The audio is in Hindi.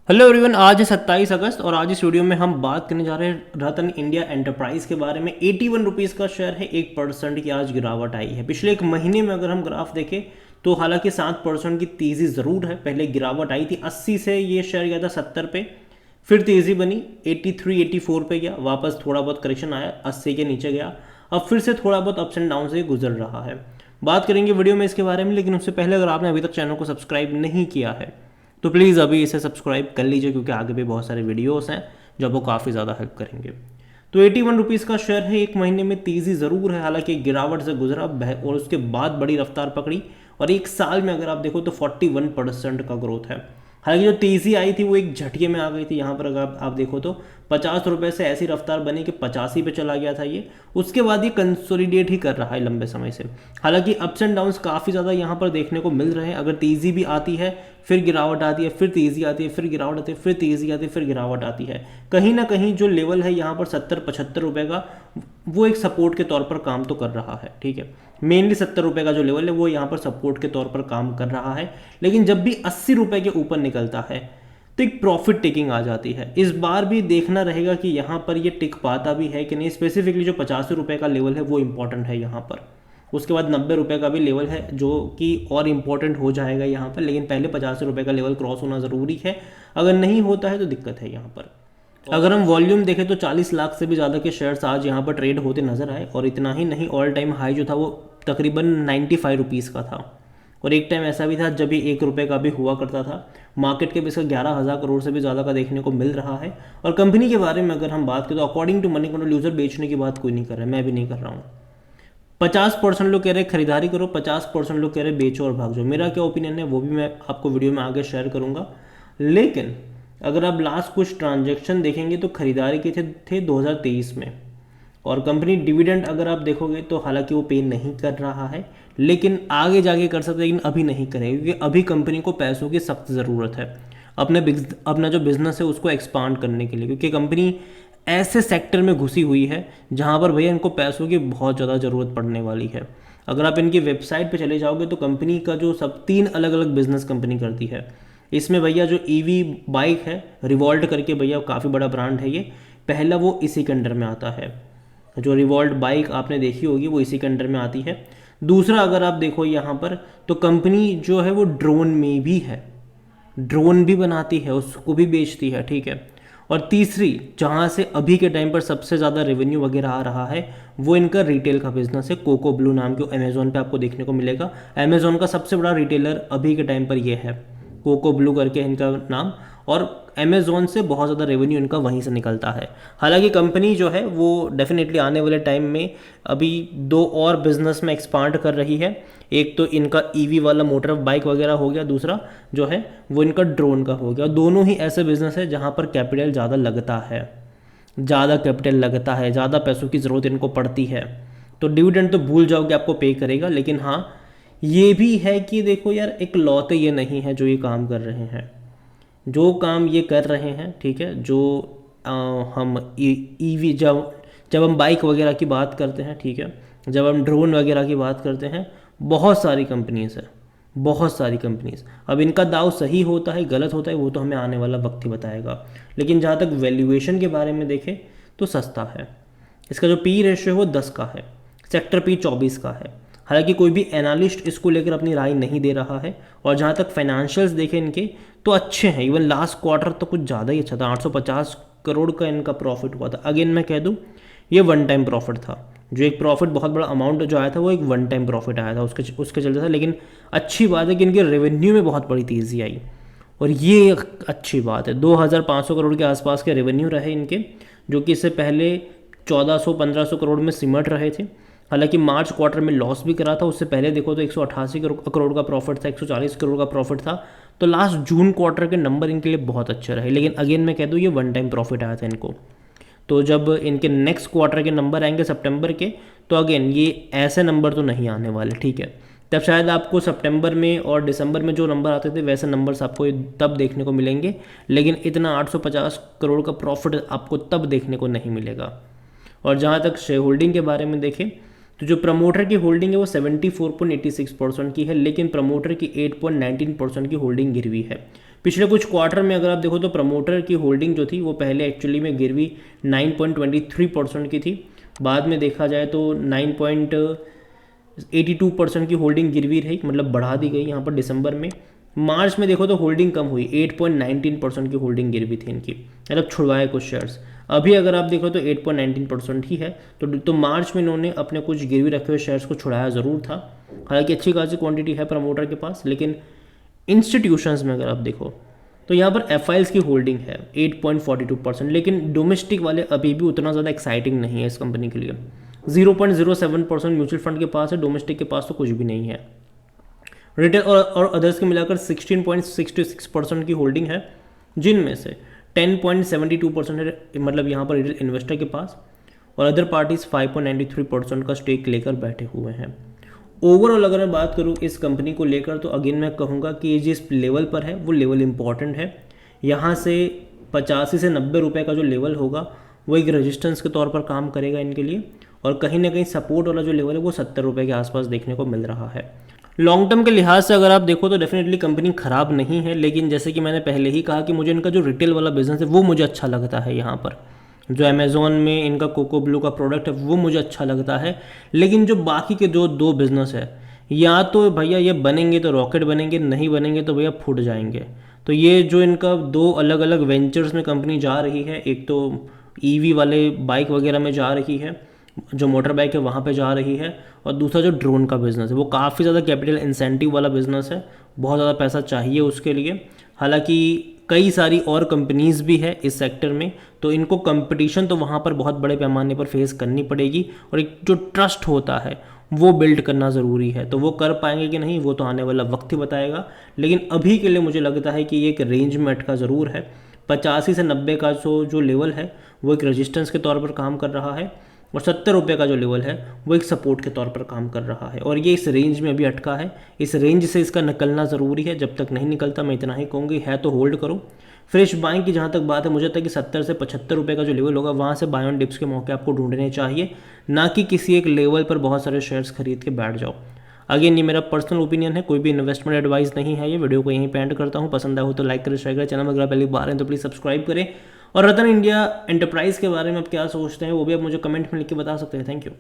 हेलो एवरीवन, आज है 27 अगस्त और आज इस वीडियो में हम बात करने जा रहे हैं रतन इंडिया एंटरप्राइज के बारे में। 81 रुपीज़ का शेयर है, 1% की आज गिरावट आई है। पिछले एक महीने में अगर हम ग्राफ देखें तो हालांकि 7% की तेज़ी ज़रूर है। पहले गिरावट आई थी 80 से, ये शेयर गया था 70 पे, फिर तेज़ी बनी 83 84 पे गया, वापस थोड़ा बहुत करेक्शन आया, 80 के नीचे गया, अब फिर से थोड़ा बहुत अप्स एंड डाउन से गुजर रहा है। बात करेंगे वीडियो में इसके बारे में, लेकिन उससे पहले अगर आपने अभी तक चैनल को सब्सक्राइब नहीं किया है तो प्लीज़ अभी इसे सब्सक्राइब कर लीजिए, क्योंकि आगे भी बहुत सारे वीडियोस हैं जो आपको काफ़ी ज़्यादा हेल्प करेंगे। तो 81 रुपीज़ का शेयर है, एक महीने में तेज़ी ज़रूर है, हालांकि गिरावट से गुजरा और उसके बाद बड़ी रफ्तार पकड़ी और एक साल में अगर आप देखो तो 41% का ग्रोथ है। हालांकि जो तेज़ी आई थी वो एक झटके में आ गई थी। यहाँ पर अगर आप देखो तो 50 रुपये से ऐसी रफ्तार बनी कि 85 पे चला गया था ये। उसके बाद ये कंसोलिडेट ही कर रहा है लंबे समय से। हालांकि अप्स एंड डाउन्स काफ़ी ज़्यादा यहाँ पर देखने को मिल रहे हैं। अगर तेज़ी भी आती है फिर गिरावट आती है, फिर तेज़ी आती है, फिर गिरावट आती है, फिर तेज़ी आती है, फिर गिरावट आती है। कहीं ना कहीं जो लेवल है यहाँ पर 70-75 रुपये का, वो एक सपोर्ट के तौर पर काम तो कर रहा है। ठीक है, मेनली 70 रुपये का जो लेवल है वो यहाँ पर सपोर्ट के तौर पर काम कर रहा है। लेकिन जब भी 80 रुपये के ऊपर निकलता है तो एक प्रॉफिट टेकिंग आ जाती है। इस बार भी देखना रहेगा कि यहाँ पर ये टिक पाता भी है कि नहीं। स्पेसिफिकली जो 85 रुपये का लेवल है वो इंपॉर्टेंट है यहाँ पर। उसके बाद 90 रुपये का भी लेवल है जो कि और इम्पोर्टेंट हो जाएगा यहाँ पर, लेकिन पहले 85 रुपये का लेवल क्रॉस होना ज़रूरी है। अगर नहीं होता है तो दिक्कत है यहाँ पर। अगर हम वॉल्यूम देखें तो 40 लाख से भी ज़्यादा के शेयर्स आज यहाँ पर ट्रेड होते नजर आए। और इतना ही नहीं, ऑल टाइम हाई जो था वो तकरीबन 95 रुपीज़ का था। और एक टाइम ऐसा भी था जब ये 1 रुपये का भी हुआ करता था। मार्केट के इसका 11,000 करोड़ से भी ज़्यादा का देखने को मिल रहा है। और कंपनी के बारे में अगर हम बात करें तो according to money control user बेचने की बात कोई नहीं कर रहा है, मैं भी नहीं कर रहा हूँ। 50% लोग कह रहे हैं खरीदारी करो, 50% लोग कह रहे हैं बेचो और भाग जाओ। मेरा क्या ओपिनियन है वो भी मैं आपको वीडियो में आगे शेयर करूंगा। लेकिन अगर आप लास्ट कुछ ट्रांजैक्शन देखेंगे तो खरीदारी के थे 2023 में। और कंपनी डिविडेंड अगर आप देखोगे तो हालांकि वो पे नहीं कर रहा है, लेकिन आगे जाके कर सकते हैं, लेकिन अभी नहीं करेगा क्योंकि अभी कंपनी को पैसों की सख्त ज़रूरत है अपना जो बिजनेस है उसको एक्सपांड करने के लिए। क्योंकि कंपनी ऐसे सेक्टर में घुसी हुई है जहाँ पर भैया इनको पैसों की बहुत ज़्यादा ज़रूरत पड़ने वाली है। अगर आप इनकी वेबसाइट पे चले जाओगे तो कंपनी का जो सब 3 अलग अलग बिजनेस कंपनी करती है। इसमें भैया जो ईवी बाइक है रिवॉल्ट करके, भैया काफ़ी बड़ा ब्रांड है ये, पहला वो इसी के अंडर में आता है। जो रिवॉल्ट बाइक आपने देखी होगी वो इसी के अंडर में आती है। दूसरा अगर आप देखो यहाँ पर तो कंपनी जो है वो ड्रोन में भी है, ड्रोन भी बनाती है, उसको भी बेचती है। ठीक है, और तीसरी जहाँ से अभी के टाइम पर सबसे ज़्यादा रेवेन्यू वगैरह आ रहा है वो इनका रिटेल का बिजनेस है। कोको ब्लू नाम के अमेजोन पे आपको देखने को मिलेगा। अमेजोन का सबसे बड़ा रिटेलर अभी के टाइम पर ये है, कोको ब्लू करके इनका नाम। और अमेजोन से बहुत ज़्यादा रेवेन्यू इनका वहीं से निकलता है। हालांकि कंपनी जो है वो डेफिनेटली आने वाले टाइम में अभी 2 और बिजनेस में एक्सपांड कर रही है। एक तो इनका ईवी वाला मोटर बाइक वगैरह हो गया, दूसरा जो है वो इनका ड्रोन का हो गया। दोनों ही ऐसे बिजनेस है जहाँ पर कैपिटल ज़्यादा लगता है, ज़्यादा कैपिटल लगता है, ज़्यादा पैसों की ज़रूरत इनको पड़ती है। तो डिविडेंड तो भूल जाओ कि आपको पे करेगा, लेकिन हाँ ये भी है कि देखो यार, एक लौते ये नहीं है जो ये काम कर रहे हैं, जो काम ये कर रहे हैं। ठीक है, जो हम ईवी जब जब हम बाइक वगैरह की बात करते हैं, ठीक है, जब हम ड्रोन वगैरह की बात करते हैं, बहुत सारी कंपनीज है, बहुत सारी कंपनीज। अब इनका दाव सही होता है गलत होता है वो तो हमें आने वाला वक्त ही बताएगा। लेकिन जहाँ तक वैल्यूएशन के बारे में देखें तो सस्ता है। इसका जो पी रेशियो है वो 10 का है, सेक्टर पी 24 का है। हालांकि कोई भी एनालिस्ट इसको लेकर अपनी राय नहीं दे रहा है। और जहाँ तक फाइनेंशियल्स देखें इनके तो अच्छे हैं। इवन लास्ट क्वार्टर तो कुछ ज़्यादा ही अच्छा था, 850 करोड़ का इनका प्रॉफिट हुआ था। अगेन मैं कह दूँ ये वन टाइम प्रॉफिट था। जो एक प्रॉफिट बहुत बड़ा अमाउंट जो आया था वो एक वन टाइम प्रॉफिट आया था, उसके चलते था। लेकिन अच्छी बात है कि इनके रेवेन्यू में बहुत बड़ी तेज़ी आई और ये एक अच्छी बात है। 2500 करोड़ के आसपास के रेवेन्यू रहे इनके, जो कि इससे पहले 1400-1500 करोड़ में सिमट रहे थे। हालांकि मार्च क्वार्टर में लॉस भी करा था, उससे पहले देखो तो 188 करोड़ का प्रॉफिट था, 140 करोड़ का प्रॉफिट था। तो लास्ट जून क्वार्टर के नंबर इनके लिए बहुत अच्छे रहे। लेकिन अगेन मैं कह दूँ ये वन टाइम प्रॉफिट आया था इनको। तो जब इनके नेक्स्ट क्वार्टर के नंबर आएंगे सितंबर के, तो अगेन ये ऐसे नंबर तो नहीं आने वाले। ठीक है, तब शायद आपको सितंबर में और दिसंबर में जो नंबर आते थे वैसे नंबर्स आपको तब देखने को मिलेंगे। लेकिन इतना 850 करोड़ का प्रॉफिट आपको तब देखने को नहीं मिलेगा। और जहाँ तक शेयर होल्डिंग के बारे में देखें तो जो प्रमोटर की होल्डिंग है वो 74.86% की है, लेकिन प्रमोटर की 8.19% की होल्डिंग गिरवी है। पिछले कुछ क्वार्टर में अगर आप देखो तो प्रमोटर की होल्डिंग जो थी वो पहले एक्चुअली में गिरवी 9.23% की थी, बाद में देखा जाए तो 9.82% की होल्डिंग गिरवी रही, मतलब बढ़ा दी गई यहाँ पर दिसंबर में। मार्च में देखो तो होल्डिंग कम हुई, 8.19% की होल्डिंग गिरवी थी इनकी, मतलब छुड़वाए कुछ शेयर्स। अभी अगर आप देखो तो 8.19% ही है। तो मार्च में इन्होंने अपने कुछ गिरवी रखे हुए शेयर्स को छुड़ाया ज़रूर था। हालांकि अच्छी खासी क्वांटिटी है प्रमोटर के पास, लेकिन इंस्टीट्यूशंस में अगर आप देखो तो यहाँ पर एफ की होल्डिंग है 8.42%, लेकिन डोमेस्टिक वाले अभी भी उतना ज़्यादा एक्साइटिंग नहीं है इस कंपनी के लिए। 0.07% म्यूचुअल फंड के पास है, डोमेस्टिक के पास तो कुछ भी नहीं है। रिटेल और अदर्स के मिलाकर 16.66% की होल्डिंग है, जिनमें से 10.72% है, मतलब यहाँ पर रिटेल इन्वेस्टर के पास, और अदर पार्टीज 5.93% का स्टेक लेकर बैठे हुए हैं। ओवरऑल अगर मैं बात करूँ इस कंपनी को लेकर तो अगेन मैं कहूँगा कि ये जिस लेवल पर है वो लेवल इंपॉर्टेंट है। यहाँ से 85 से 90 रुपये का जो लेवल होगा वो एक रेजिस्टेंस के तौर पर काम करेगा इनके लिए, और कहीं ना कहीं सपोर्ट वाला जो लेवल है वो 70 रुपये के आसपास देखने को मिल रहा है। लॉन्ग टर्म के लिहाज से अगर आप देखो तो डेफिनेटली कंपनी ख़राब नहीं है, लेकिन जैसे कि मैंने पहले ही कहा कि मुझे इनका जो रिटेल वाला बिजनेस है वो मुझे अच्छा लगता है। यहाँ पर जो अमेज़ॉन में इनका कोको ब्लू का प्रोडक्ट है वो मुझे अच्छा लगता है, लेकिन जो बाकी के जो दो बिज़नेस है, या तो भैया ये बनेंगे तो रॉकेट बनेंगे, नहीं बनेंगे तो भैया फूट जाएंगे। तो ये जो इनका दो अलग अलग वेंचर्स में कंपनी जा रही है, एक तो ईवी वाले बाइक वगैरह में जा रही है, जो मोटर बाइक है वहाँ पे जा रही है, और दूसरा जो ड्रोन का बिज़नेस है वो काफ़ी ज़्यादा कैपिटल इंसेंटिव वाला बिज़नेस है, बहुत ज़्यादा पैसा चाहिए उसके लिए। हालांकि कई सारी और कंपनीज़ भी है इस सेक्टर में, तो इनको कंपटीशन तो वहाँ पर बहुत बड़े पैमाने पर फेस करनी पड़ेगी, और एक जो ट्रस्ट होता है वो बिल्ड करना ज़रूरी है। तो वो कर पाएंगे कि नहीं वो तो आने वाला वक्त ही बताएगा, लेकिन अभी के लिए मुझे लगता है कि ये एक रेंज में अटका ज़रूर है। 85 से 90 का जो लेवल है वो एक रेजिस्टेंस के तौर पर काम कर रहा है, और 70 रुपये का जो लेवल है वो एक सपोर्ट के तौर पर काम कर रहा है, और ये इस रेंज में अभी अटका है। इस रेंज से इसका निकलना ज़रूरी है, जब तक नहीं निकलता मैं इतना ही कहूँगी, है तो होल्ड करो। फ्रेश बाइंग की जहाँ तक बात है, मुझे लगता है कि 70 से 75 रुपये का जो लेवल होगा वहाँ से बाय ऑन डिप्स के मौके आपको ढूंढने चाहिए, ना कि किसी एक लेवल पर बहुत सारे शेयर्स खरीद के बैठ जाओ। अगेन ये मेरा पर्सनल ओपिनियन है, कोई भी इन्वेस्टमेंट एडवाइस नहीं है। ये वीडियो को यहीं पे एंड करता हूँ। पसंद आया हो तो लाइक करें, शेयर करें, चैनल में अगर पहली बार हैं तो प्लीज़ सब्सक्राइब करें। और रतन इंडिया एंटरप्राइज के बारे में आप क्या सोचते हैं वो भी आप मुझे कमेंट में लिख के बता सकते हैं। Thank you.